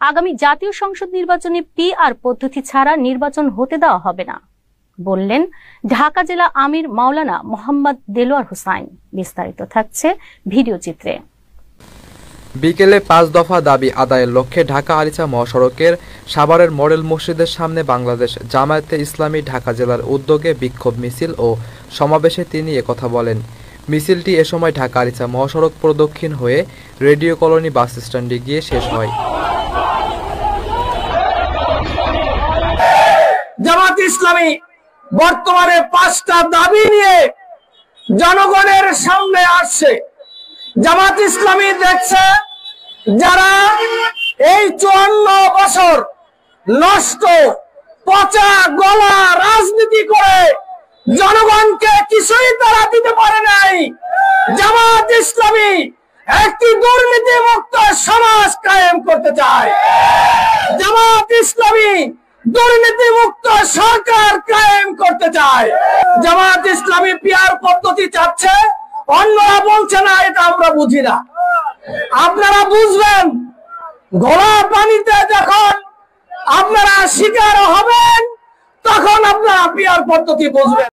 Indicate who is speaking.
Speaker 1: আগামী জাতীয় সংসদ নির্বাচনে পিআর পদ্ধতি ছাড়া নির্বাচন হতে দেওয়া হবে না বললেন ঢাকা জেলা আমির মাওলানা মোহাম্মদ দেলোয়ার হোসাইন। বিস্তারিত থাকছে ভিডিও চিত্রে।
Speaker 2: বিকেলে 5 দফা দাবি আদায়ের লক্ষ্যে ঢাকা আরিচা মহাসড়কের সাভারের মডেল মসজিদের সামনে বাংলাদেশ জামায়াতে ইসলামী ঢাকা জেলার উদ্যোগে বিক্ষোভ মিছিল ও সমাবেশে তিনি একথা বলেন। মিছিলটি এ সময় ঢাকা আরিচা মহাসড়ক প্রদক্ষিণ হয়ে রেডিও কলোনি বাস স্ট্যান্ডে গিয়ে শেষ হয়।
Speaker 3: জামায়াতে ইসলামী বর্তমানে 5টা দাবি নিয়ে জনগণের সামনে আসছে। জামায়াতে ইসলামী দেখছে যারা এই 54 বছর নষ্ট পচা গলা রাজনীতি করে জনগণকে কিছুই তারা দিতে পারে নাই। জামায়াতে ইসলামী একটি দুর্নীতি মুক্ত সমাজ কায়েম করতে চায়। জামায়াতে ইসলামী দুর্নীতি মুক্ত সরকার কায়েম করতে চায়। জামায়াতে ইসলামী পিআর পদ্ধতি চাচ্ছে, অন্যরা বলছে না, এটা আমরা বুঝি না। আপনারা বুঝবেন ঘোলা পানিতে যখন আপনারা শিকার হবেন তখন আপনারা পিআর পদ্ধতি বুঝবেন।